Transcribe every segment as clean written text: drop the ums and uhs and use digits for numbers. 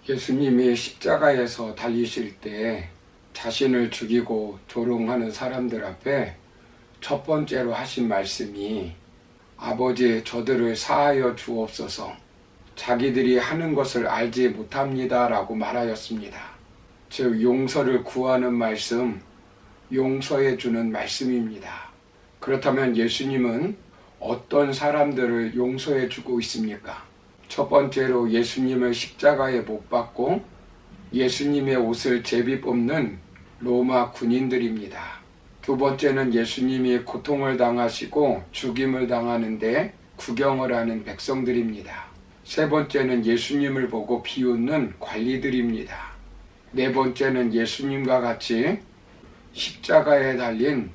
예수님이 십자가에서 달리실 때 자신을 죽이고 조롱하는 사람들 앞에 첫 번째로 하신 말씀이 아버지 저들을 사하여 주옵소서 자기들이 하는 것을 알지 못합니다 라고 말하였습니다. 즉 용서를 구하는 말씀, 용서해 주는 말씀입니다. 그렇다면 예수님은 어떤 사람들을 용서해 주고 있습니까? 첫 번째로 예수님을 십자가에 못 박고 예수님의 옷을 제비 뽑는 로마 군인들입니다. 두 번째는 예수님이 고통을 당하시고 죽임을 당하는데 구경을 하는 백성들입니다. 세 번째는 예수님을 보고 비웃는 관리들입니다. 네 번째는 예수님과 같이 십자가에 달린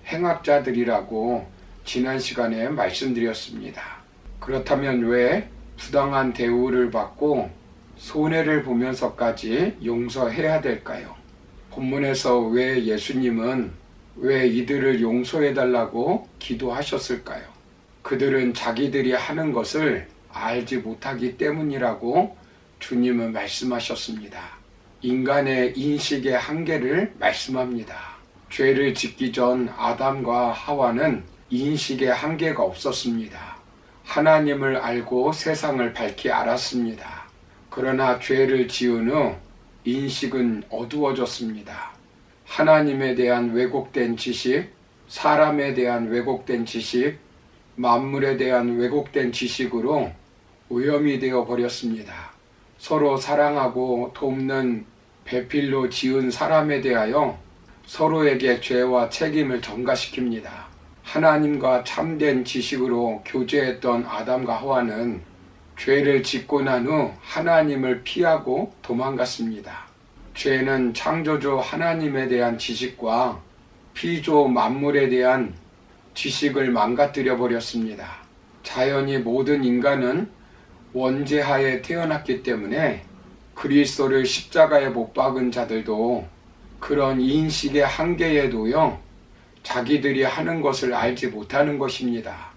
행악자들이라고 지난 시간에 말씀드렸습니다. 그렇다면 왜 부당한 대우를 받고 손해를 보면서까지 용서해야 될까요? 본문에서 왜 예수님은 왜 이들을 용서해달라고 기도하셨을까요? 그들은 자기들이 하는 것을 알지 못하기 때문이라고 주님은 말씀하셨습니다. 인간의 인식의 한계를 말씀합니다. 죄를 짓기 전 아담과 하와는 인식의 한계가 없었습니다. 하나님을 알고 세상을 밝히 알았습니다. 그러나 죄를 지은 후 인식은 어두워졌습니다. 하나님에 대한 왜곡된 지식, 사람에 대한 왜곡된 지식, 만물에 대한 왜곡된 지식으로 오염이 되어 버렸습니다. 서로 사랑하고 돕는 배필로 지은 사람에 대하여 서로에게 죄와 책임을 전가시킵니다. 하나님과 참된 지식으로 교제했던 아담과 하와는 죄를 짓고 난 후 하나님을 피하고 도망갔습니다. 죄는 창조주 하나님에 대한 지식과 피조 만물에 대한 지식을 망가뜨려 버렸습니다. 자연히 모든 인간은 원죄하에 태어났기 때문에 그리스도를 십자가에 못 박은 자들도 그런 인식의 한계에 놓여 자기들이 하는 것을 알지 못하는 것입니다.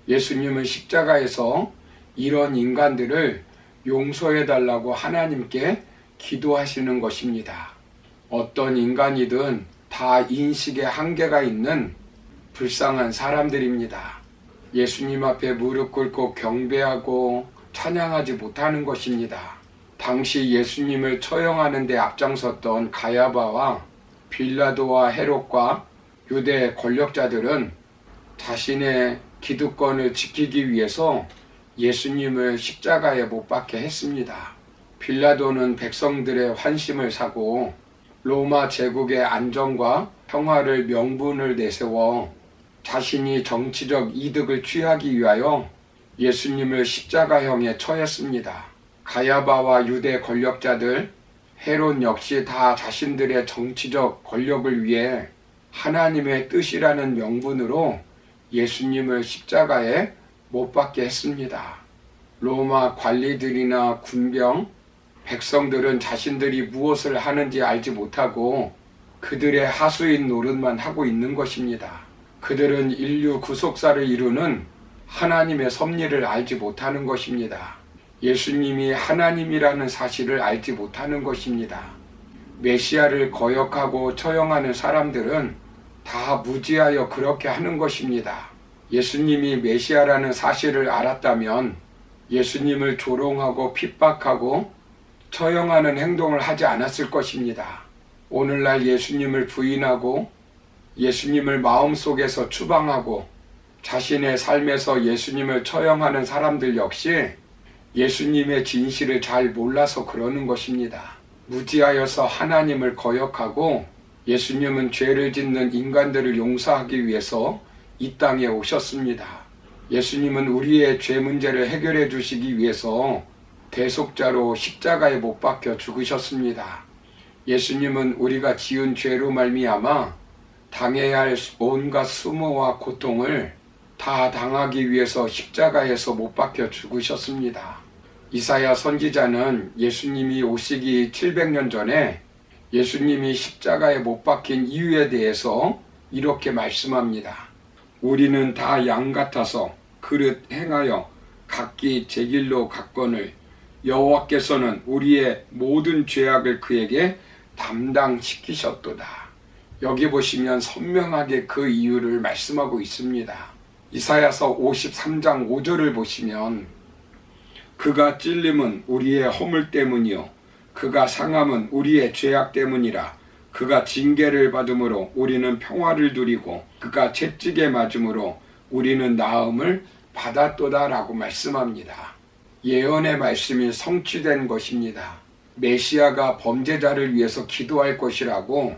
예수님은 십자가에서 이런 인간들을 용서해달라고 하나님께 기도하시는 것입니다. 어떤 인간이든 다 인식의 한계가 있는 불쌍한 사람들입니다. 예수님 앞에 무릎 꿇고 경배하고 찬양하지 못하는 것입니다. 당시 예수님을 처형하는 데 앞장섰던 가야바와 빌라도와 헤롯과 유대 권력자들은 자신의 기득권을 지키기 위해서 예수님을 십자가에 못 박게 했습니다. 빌라도는 백성들의 환심을 사고 로마 제국의 안정과 평화를 명분을 내세워 자신이 정치적 이득을 취하기 위하여 예수님을 십자가형에 처했습니다. 가야바와 유대 권력자들, 헤롯 역시 다 자신들의 정치적 권력을 위해 하나님의 뜻이라는 명분으로 예수님을 십자가에 못 박게 했습니다. 로마 관리들이나 군병, 백성들은 자신들이 무엇을 하는지 알지 못하고 그들의 하수인 노릇만 하고 있는 것입니다. 그들은 인류 구속사를 이루는 하나님의 섭리를 알지 못하는 것입니다. 예수님이 하나님이라는 사실을 알지 못하는 것입니다. 메시아를 거역하고 처형하는 사람들은 다 무지하여 그렇게 하는 것입니다. 예수님이 메시아라는 사실을 알았다면 예수님을 조롱하고 핍박하고 처형하는 행동을 하지 않았을 것입니다. 오늘날 예수님을 부인하고 예수님을 마음속에서 추방하고 자신의 삶에서 예수님을 처형하는 사람들 역시 예수님의 진실을 잘 몰라서 그러는 것입니다. 무지하여서 하나님을 거역하고 예수님은 죄를 짓는 인간들을 용서하기 위해서 이 땅에 오셨습니다. 예수님은 우리의 죄 문제를 해결해 주시기 위해서 대속자로 십자가에 못 박혀 죽으셨습니다. 예수님은 우리가 지은 죄로 말미암아 당해야 할 온갖 수모와 고통을 다 당하기 위해서 십자가에서 못 박혀 죽으셨습니다. 이사야 선지자는 예수님이 오시기 700년 전에 예수님이 십자가에 못 박힌 이유에 대해서 이렇게 말씀합니다. 우리는 다 양 같아서 그릇 행하여 각기 제 길로 갔거늘 여호와께서는 우리의 모든 죄악을 그에게 담당시키셨도다. 여기 보시면 선명하게 그 이유를 말씀하고 있습니다. 이사야서 53장 5절을 보시면 그가 찔림은 우리의 허물 때문이요 그가 상함은 우리의 죄악 때문이라. 그가 징계를 받음으로 우리는 평화를 누리고 그가 채찍에 맞음으로 우리는 나음을 받았도다 라고 말씀합니다. 예언의 말씀이 성취된 것입니다. 메시아가 범죄자를 위해서 기도할 것이라고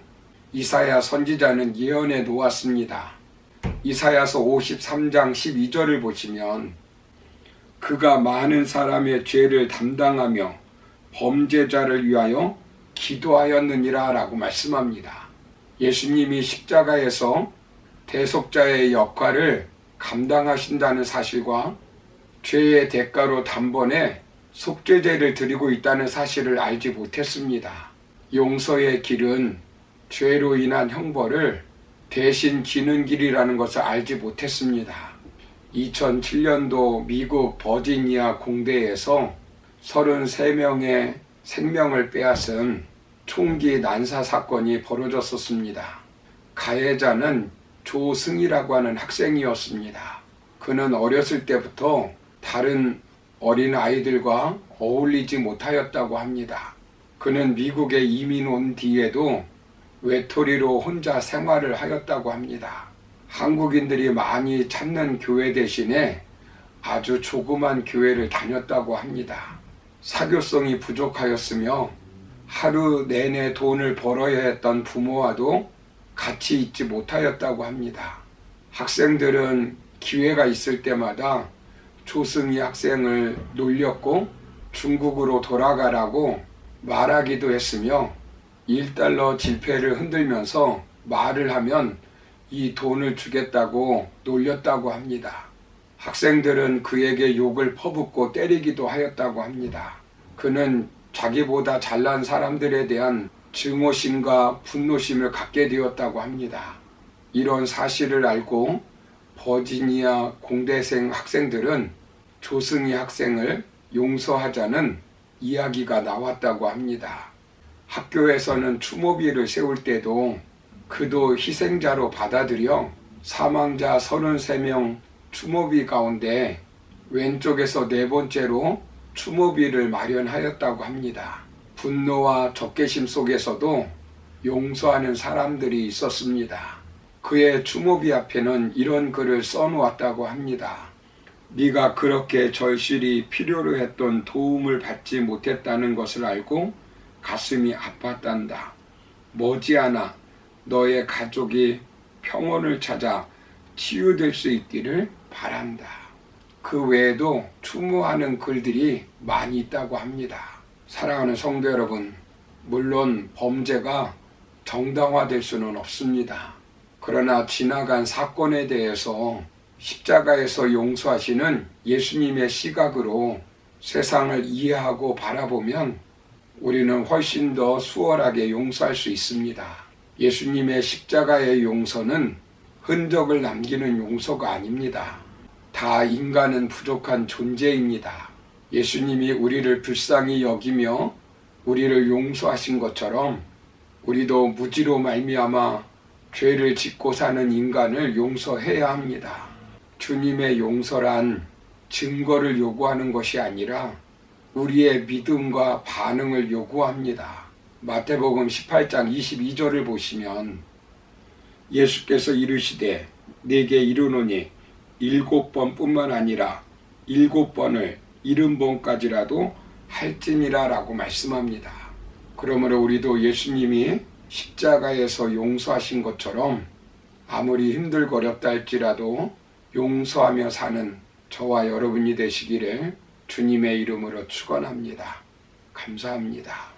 이사야 선지자는 예언해 놓았습니다. 이사야서 53장 12절을 보시면 그가 많은 사람의 죄를 담당하며 범죄자를 위하여 기도하였느니라 라고 말씀합니다. 예수님이 십자가에서 대속자의 역할을 감당하신다는 사실과 죄의 대가로 단번에 속죄제를 드리고 있다는 사실을 알지 못했습니다. 용서의 길은 죄로 인한 형벌을 대신 지는 길이라는 것을 알지 못했습니다. 2007년도 미국 버지니아 공대에서 33명의 생명을 빼앗은 총기 난사 사건이 벌어졌었습니다. 가해자는 조승이라고 하는 학생이었습니다. 그는 어렸을 때부터 다른 어린 아이들과 어울리지 못하였다고 합니다. 그는 미국에 이민 온 뒤에도 외톨이로 혼자 생활을 하였다고 합니다. 한국인들이 많이 찾는 교회 대신에 아주 조그만 교회를 다녔다고 합니다. 사교성이 부족하였으며 하루 내내 돈을 벌어야 했던 부모와도 같이 있지 못하였다고 합니다. 학생들은 기회가 있을 때마다 조승희 학생을 놀렸고 중국으로 돌아가라고 말하기도 했으며 1달러 지폐를 흔들면서 말을 하면 이 돈을 주겠다고 놀렸다고 합니다. 학생들은 그에게 욕을 퍼붓고 때리기도 하였다고 합니다. 그는 자기보다 잘난 사람들에 대한 증오심과 분노심을 갖게 되었다고 합니다. 이런 사실을 알고 버지니아 공대생 학생들은 조승희 학생을 용서하자는 이야기가 나왔다고 합니다. 학교에서는 추모비를 세울 때도 그도 희생자로 받아들여 사망자 33명 추모비 가운데 왼쪽에서 네 번째로 추모비를 마련하였다고 합니다. 분노와 적개심 속에서도 용서하는 사람들이 있었습니다. 그의 추모비 앞에는 이런 글을 써놓았다고 합니다. 네가 그렇게 절실히 필요로 했던 도움을 받지 못했다는 것을 알고 가슴이 아팠단다. 머지않아 너의 가족이 평온을 찾아 치유될 수 있기를 바란다. 그 외에도 추모하는 글들이 많이 있다고 합니다. 사랑하는 성도 여러분, 물론 범죄가 정당화될 수는 없습니다. 그러나 지나간 사건에 대해서 십자가에서 용서하시는 예수님의 시각으로 세상을 이해하고 바라보면 우리는 훨씬 더 수월하게 용서할 수 있습니다. 예수님의 십자가의 용서는 흔적을 남기는 용서가 아닙니다. 다 인간은 부족한 존재입니다. 예수님이 우리를 불쌍히 여기며 우리를 용서하신 것처럼 우리도 무지로 말미암아 죄를 짓고 사는 인간을 용서해야 합니다. 주님의 용서란 증거를 요구하는 것이 아니라 우리의 믿음과 반응을 요구합니다. 마태복음 18장 22절을 보시면 예수께서 이르시되 네게 이르노니 7번뿐만 아니라 7번을 70번까지라도 할지니라 라고 말씀합니다. 그러므로 우리도 예수님이 십자가에서 용서하신 것처럼 아무리 힘들고 어렵다 할지라도 용서하며 사는 저와 여러분이 되시기를 주님의 이름으로 축원합니다. 감사합니다.